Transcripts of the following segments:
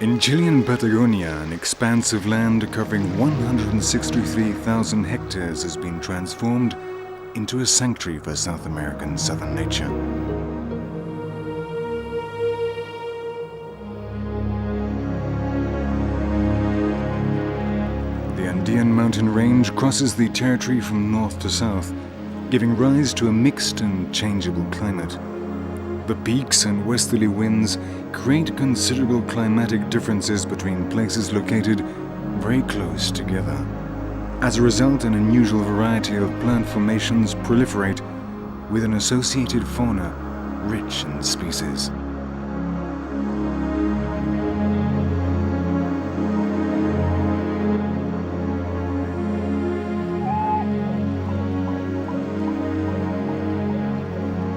In Chilean Patagonia, an expanse of land covering 163,000 hectares has been transformed into a sanctuary for South American southern nature. The Andean mountain range crosses the territory from north to south, giving rise to a mixed and changeable climate. The peaks and westerly winds create considerable climatic differences between places located very close together. As a result, an unusual variety of plant formations proliferate with an associated fauna rich in species.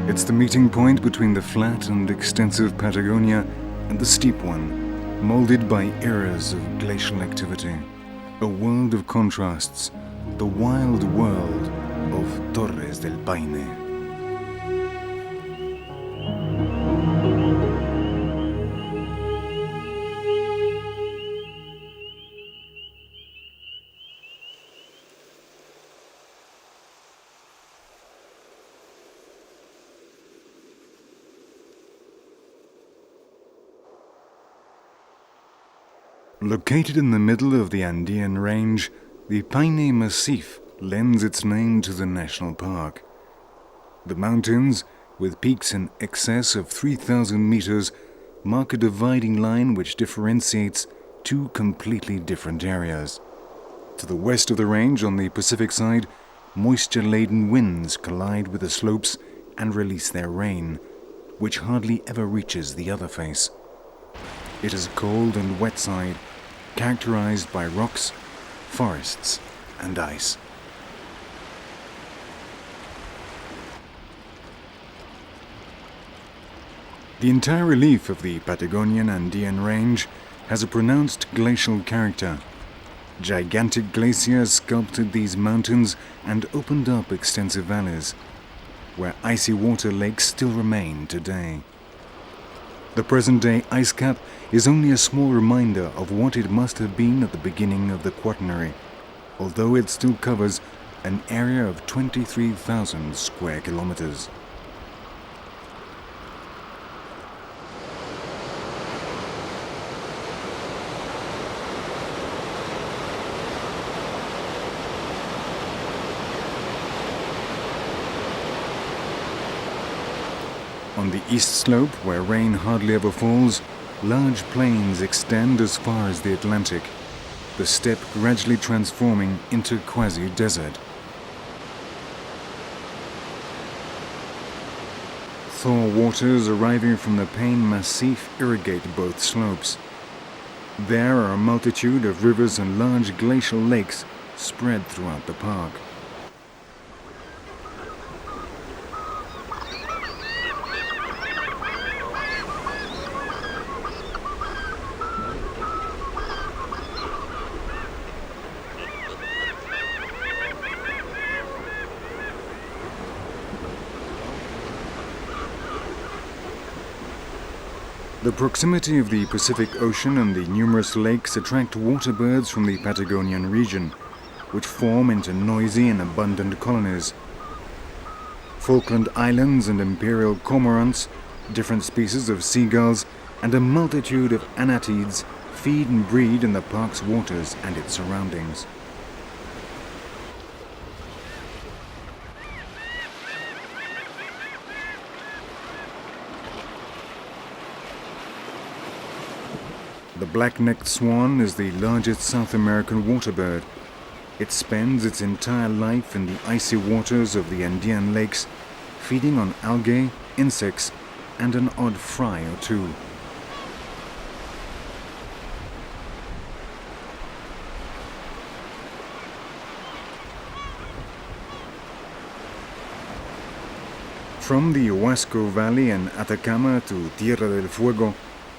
It's the meeting point between the flat and extensive Patagonia and the steep one, molded by eras of glacial activity. A world of contrasts, the wild world of Torres del Paine. Located in the middle of the Andean range, the Paine massif lends its name to the national park. The mountains, with peaks in excess of 3,000 meters, mark a dividing line which differentiates two completely different areas. To the west of the range, on the Pacific side, moisture-laden winds collide with the slopes and release their rain, which hardly ever reaches the other face. It is a cold and wet side, characterized by rocks, forests, and ice. The entire relief of the Patagonian Andean range has a pronounced glacial character. Gigantic glaciers sculpted these mountains and opened up extensive valleys, where icy water lakes still remain today. The present-day ice cap is only a small reminder of what it must have been at the beginning of the Quaternary, although it still covers an area of 23,000 square kilometers. On the east slope, where rain hardly ever falls, large plains extend as far as the Atlantic, the steppe gradually transforming into quasi-desert. Thaw waters arriving from the Paine massif irrigate both slopes. There are a multitude of rivers and large glacial lakes spread throughout the park. The proximity of the Pacific Ocean and the numerous lakes attract water birds from the Patagonian region, which form into noisy and abundant colonies. Falkland Islands and imperial cormorants, different species of seagulls, and a multitude of anatids feed and breed in the park's waters and its surroundings. The black-necked swan is the largest South American waterbird. It spends its entire life in the icy waters of the Andean lakes, feeding on algae, insects, and an odd fry or two. From the Huasco Valley and Atacama to Tierra del Fuego,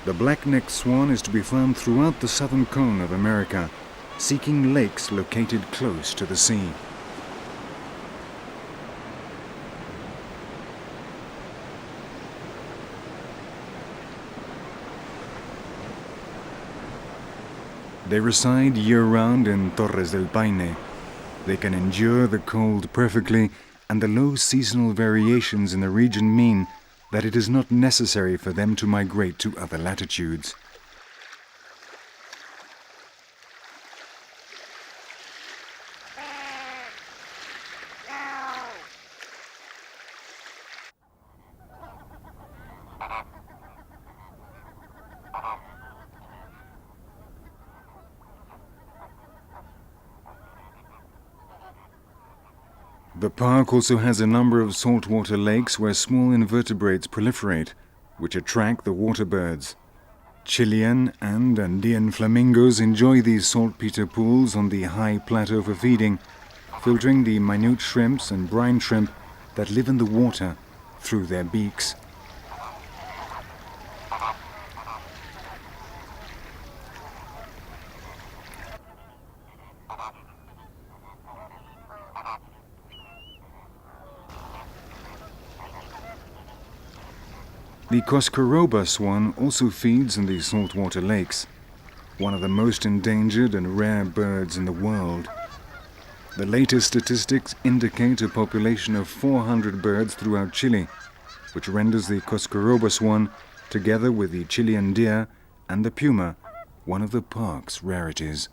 the black-necked swan is to be found throughout the southern cone of America, seeking lakes located close to the sea. They reside year-round in Torres del Paine. They can endure the cold perfectly, and the low seasonal variations in the region mean that it is not necessary for them to migrate to other latitudes. The park also has a number of saltwater lakes where small invertebrates proliferate, which attract the water birds. Chilean and Andean flamingos enjoy these saltpeter pools on the high plateau for feeding, filtering the minute shrimps and brine shrimp that live in the water through their beaks. The Coscaroba swan also feeds in the saltwater lakes, one of the most endangered and rare birds in the world. The latest statistics indicate a population of 400 birds throughout Chile, which renders the Coscaroba swan, together with the Chilean deer and the puma, one of the park's rarities.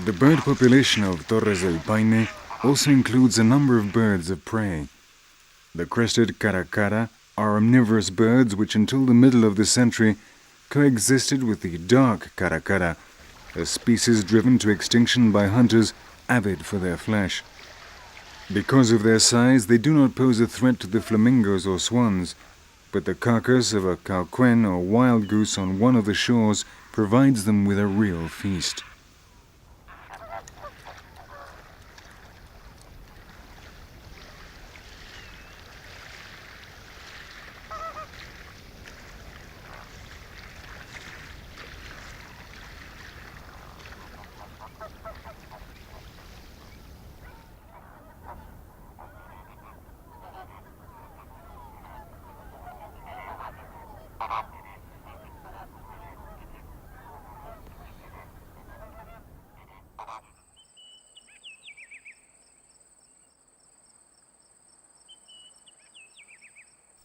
The bird population of Torres del Paine also includes a number of birds of prey. The crested caracara are omnivorous birds which until the middle of the century coexisted with the dark caracara, a species driven to extinction by hunters avid for their flesh. Because of their size, they do not pose a threat to the flamingos or swans, but the carcass of a cauquén or wild goose on one of the shores provides them with a real feast.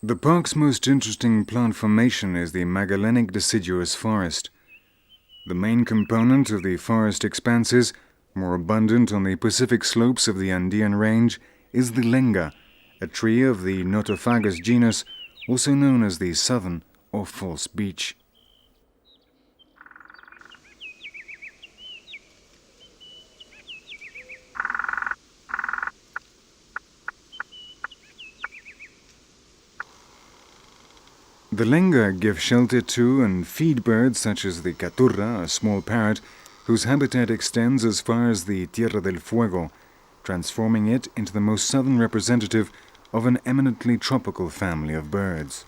The park's most interesting plant formation is the Magellanic deciduous forest. The main component of the forest expanses, more abundant on the Pacific slopes of the Andean range, is the lenga, a tree of the Notophagus genus, also known as the southern or false beech. The lenga give shelter to and feed birds such as the caturra, a small parrot, whose habitat extends as far as the Tierra del Fuego, transforming it into the most southern representative of an eminently tropical family of birds.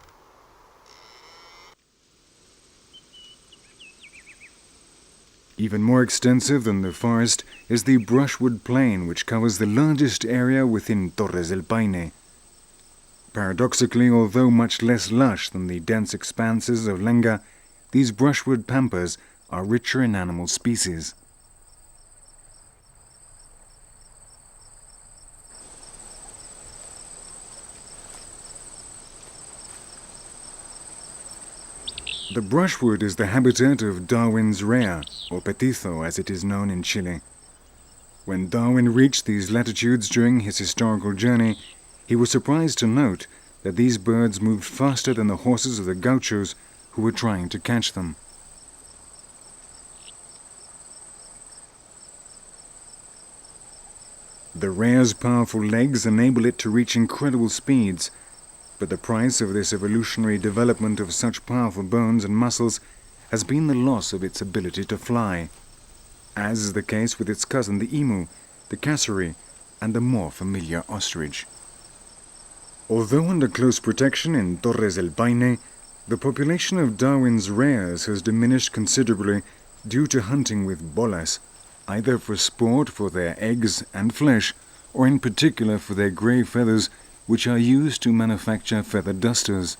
Even more extensive than the forest is the brushwood plain, which covers the largest area within Torres del Paine. Paradoxically, although much less lush than the dense expanses of lenga, these brushwood pampas are richer in animal species. The brushwood is the habitat of Darwin's rare, or petizo as it is known in Chile. When Darwin reached these latitudes during his historical journey, he was surprised to note that these birds moved faster than the horses of the gauchos who were trying to catch them. The rare's powerful legs enable it to reach incredible speeds, but the price of this evolutionary development of such powerful bones and muscles has been the loss of its ability to fly, as is the case with its cousin the emu, the cassowary, and the more familiar ostrich. Although under close protection in Torres del Paine, the population of Darwin's rares has diminished considerably due to hunting with bolas, either for sport for their eggs and flesh, or in particular for their grey feathers, which are used to manufacture feather dusters.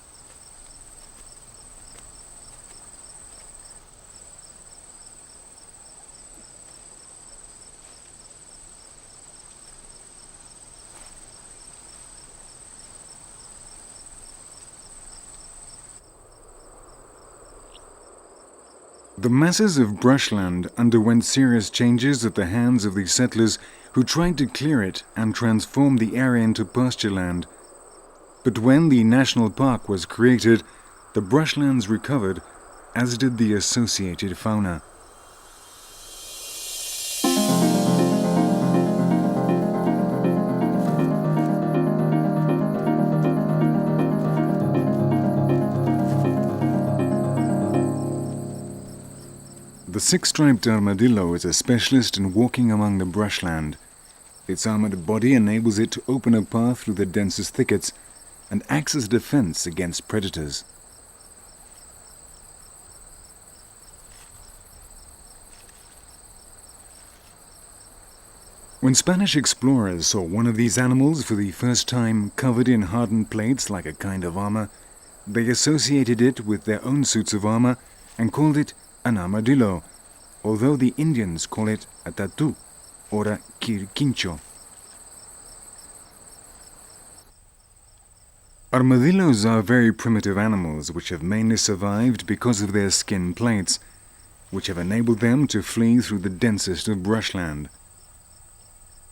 The masses of brushland underwent serious changes at the hands of the settlers who tried to clear it and transform the area into pastureland. But when the national park was created, the brushlands recovered, as did the associated fauna. The six-striped armadillo is a specialist in walking among the brushland. Its armored body enables it to open a path through the densest thickets and acts as a defense against predators. When Spanish explorers saw one of these animals for the first time covered in hardened plates like a kind of armor, they associated it with their own suits of armor and called it an armadillo, although the Indians call it a tatu or a quirquincho. Armadillos are very primitive animals which have mainly survived because of their skin plates, which have enabled them to flee through the densest of brushland.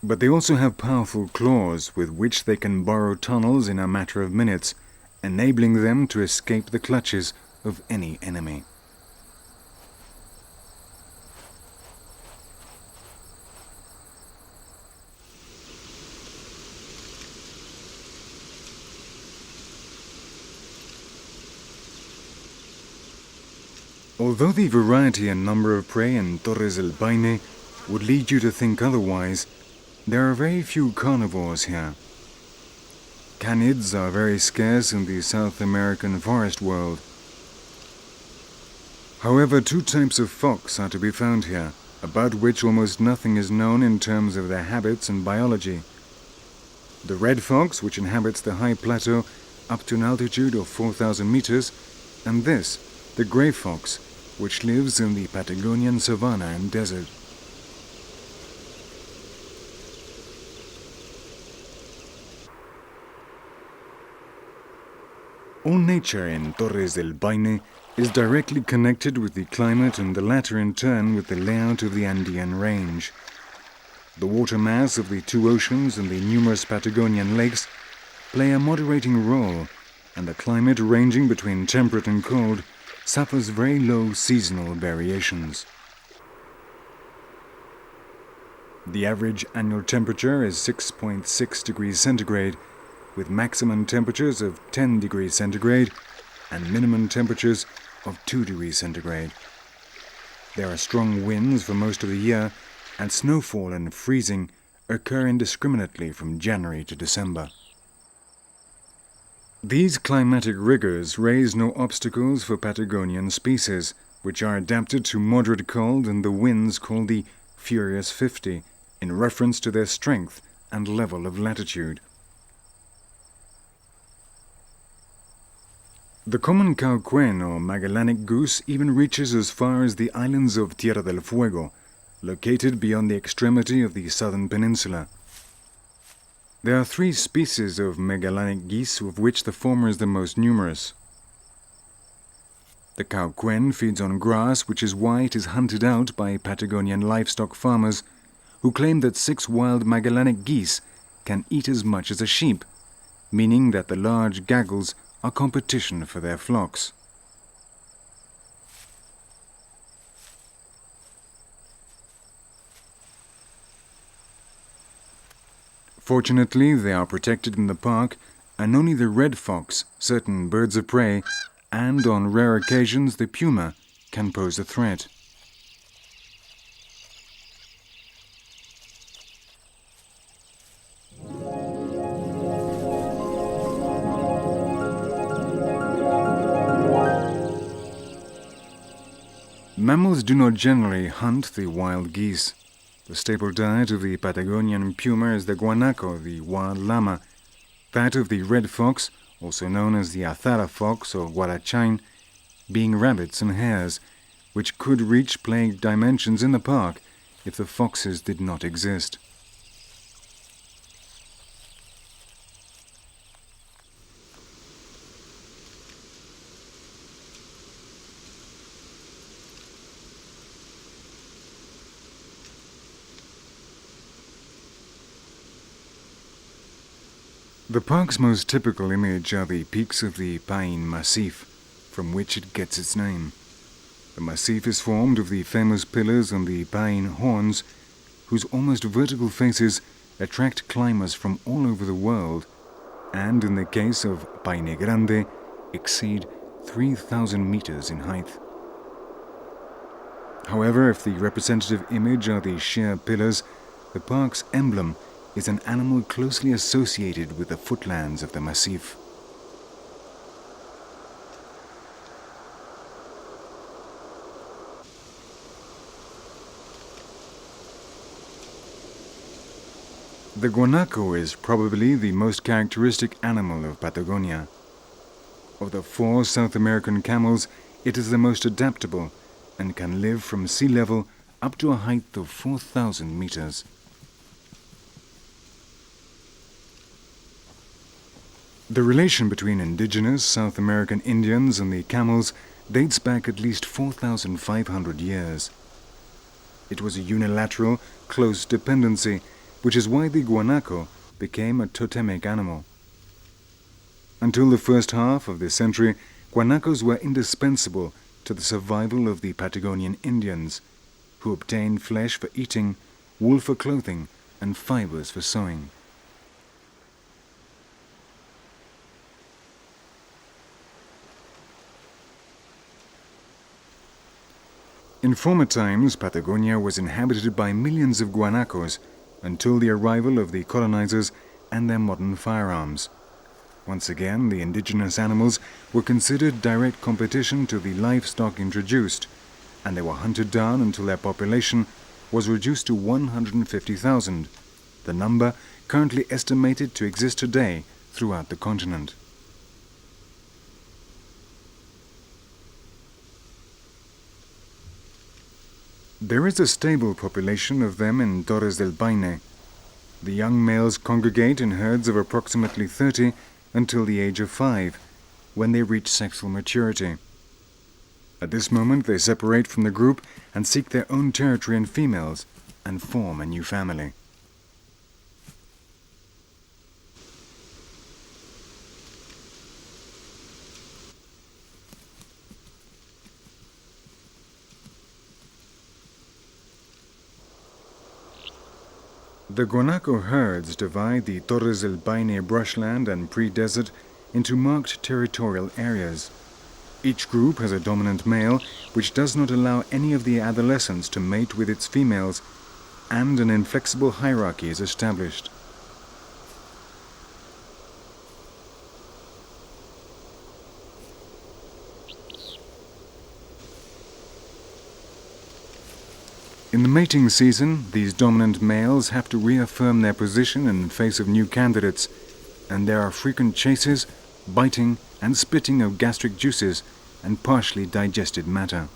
But they also have powerful claws with which they can burrow tunnels in a matter of minutes, enabling them to escape the clutches of any enemy. Although the variety and number of prey in Torres del Paine would lead you to think otherwise, there are very few carnivores here. Canids are very scarce in the South American forest world. However, two types of fox are to be found here, about which almost nothing is known in terms of their habits and biology. The red fox, which inhabits the high plateau up to an altitude of 4,000 meters, and this, the grey fox, which lives in the Patagonian savanna and desert. All nature in Torres del Paine is directly connected with the climate and the latter in turn with the layout of the Andean range. The water mass of the two oceans and the numerous Patagonian lakes play a moderating role, and the climate ranging between temperate and cold suffers very low seasonal variations. The average annual temperature is 6.6 degrees centigrade, with maximum temperatures of 10 degrees centigrade and minimum temperatures of 2 degrees centigrade. There are strong winds for most of the year, and snowfall and freezing occur indiscriminately from January to December. These climatic rigors raise no obstacles for Patagonian species, which are adapted to moderate cold and the winds called the Furious 50, in reference to their strength and level of latitude. The common cauquén or Magellanic goose even reaches as far as the islands of Tierra del Fuego, located beyond the extremity of the southern peninsula. There are 3 species of Magellanic geese, of which the former is the most numerous. The cauquén feeds on grass, which is why it is hunted out by Patagonian livestock farmers, who claim that 6 wild Magellanic geese can eat as much as a sheep, meaning that the large gaggles are competition for their flocks. Fortunately, they are protected in the park, and only the red fox, certain birds of prey, and on rare occasions the puma can pose a threat. Mammals do not generally hunt the wild geese. The staple diet of the Patagonian puma is the guanaco, the wild llama. That of the red fox, also known as the azara fox or guarachain, being rabbits and hares, which could reach plague dimensions in the park if the foxes did not exist. The park's most typical image are the peaks of the Paine massif, from which it gets its name. The massif is formed of the famous pillars and the Paine horns, whose almost vertical faces attract climbers from all over the world, and in the case of Paine Grande, exceed 3,000 meters in height. However, if the representative image are the sheer pillars, the park's emblem is an animal closely associated with the footlands of the massif. The guanaco is probably the most characteristic animal of Patagonia. Of the 4 South American camels, it is the most adaptable and can live from sea level up to a height of 4,000 meters. The relation between indigenous South American Indians and the camels dates back at least 4,500 years. It was a unilateral, close dependency, which is why the guanaco became a totemic animal. Until the first half of this century, guanacos were indispensable to the survival of the Patagonian Indians, who obtained flesh for eating, wool for clothing, and fibers for sewing. In former times, Patagonia was inhabited by millions of guanacos until the arrival of the colonizers and their modern firearms. Once again, the indigenous animals were considered direct competition to the livestock introduced, and they were hunted down until their population was reduced to 150,000, the number currently estimated to exist today throughout the continent. There is a stable population of them in Torres del Paine. The young males congregate in herds of approximately 30 until the age of 5, when they reach sexual maturity. At this moment they separate from the group and seek their own territory and females, and form a new family. The guanaco herds divide the Torres del Paine brushland and pre-desert into marked territorial areas. Each group has a dominant male, which does not allow any of the adolescents to mate with its females, and an inflexible hierarchy is established. In the mating season, these dominant males have to reaffirm their position in face of new candidates, and there are frequent chases, biting, and spitting of gastric juices and partially digested matter.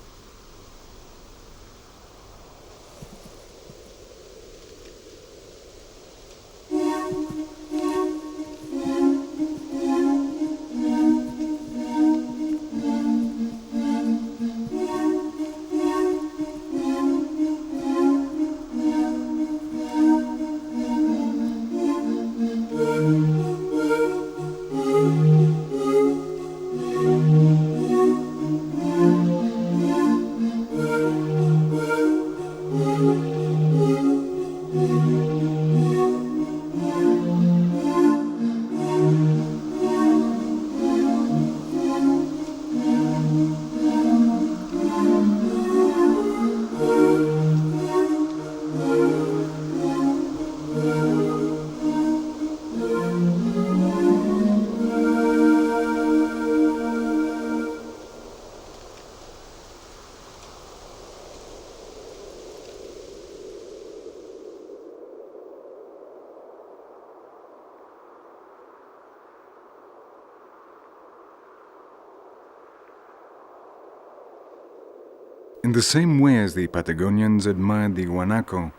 In the same way as the Patagonians admired the guanaco,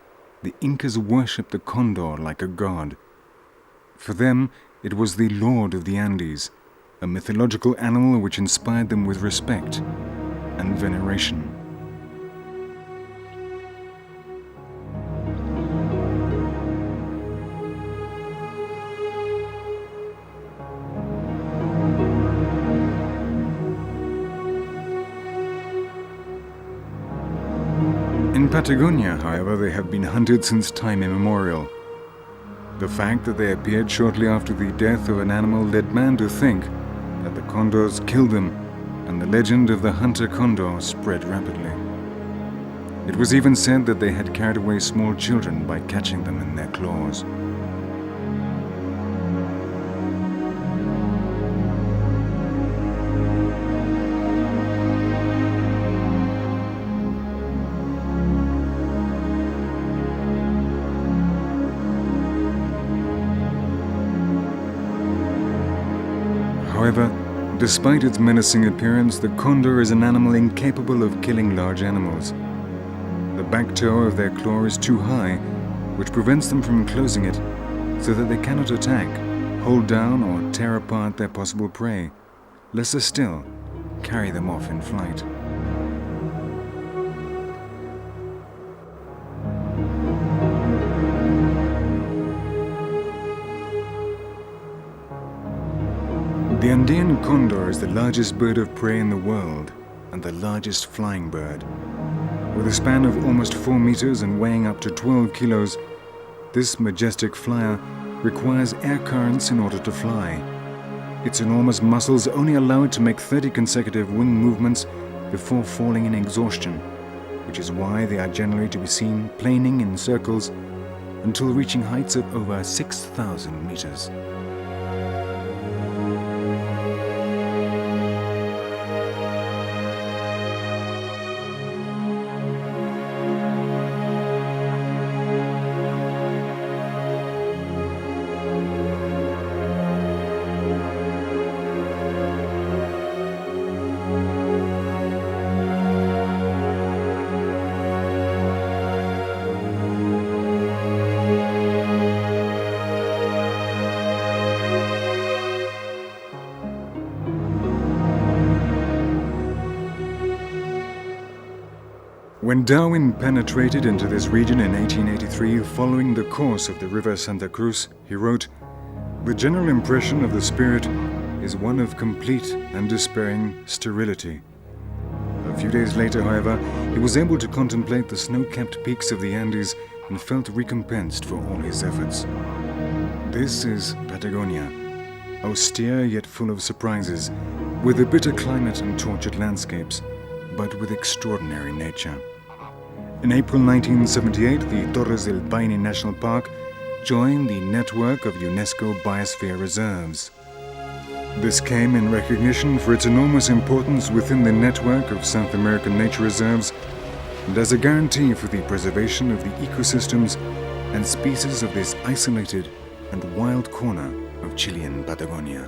the Incas worshipped the condor like a god. For them, it was the lord of the Andes, a mythological animal which inspired them with respect and veneration. In Patagonia, however, they have been hunted since time immemorial. The fact that they appeared shortly after the death of an animal led man to think that the condors killed them, and the legend of the hunter condor spread rapidly. It was even said that they had carried away small children by catching them in their claws. However, despite its menacing appearance, the condor is an animal incapable of killing large animals. The back toe of their claw is too high, which prevents them from closing it, so that they cannot attack, hold down, or tear apart their possible prey, lesser still, carry them off in flight. The Andean condor is the largest bird of prey in the world and the largest flying bird. With a span of almost 4 meters and weighing up to 12 kilos, this majestic flyer requires air currents in order to fly. Its enormous muscles only allow it to make 30 consecutive wing movements before falling in exhaustion, which is why they are generally to be seen planing in circles until reaching heights of over 6,000 meters. When Darwin penetrated into this region in 1883 following the course of the river Santa Cruz, he wrote, "The general impression of the spirit is one of complete and despairing sterility." A few days later, however, he was able to contemplate the snow-capped peaks of the Andes and felt recompensed for all his efforts. This is Patagonia, austere yet full of surprises, with a bitter climate and tortured landscapes, but with extraordinary nature. In April 1978, the Torres del Paine National Park joined the network of UNESCO Biosphere Reserves. This came in recognition for its enormous importance within the network of South American nature reserves and as a guarantee for the preservation of the ecosystems and species of this isolated and wild corner of Chilean Patagonia.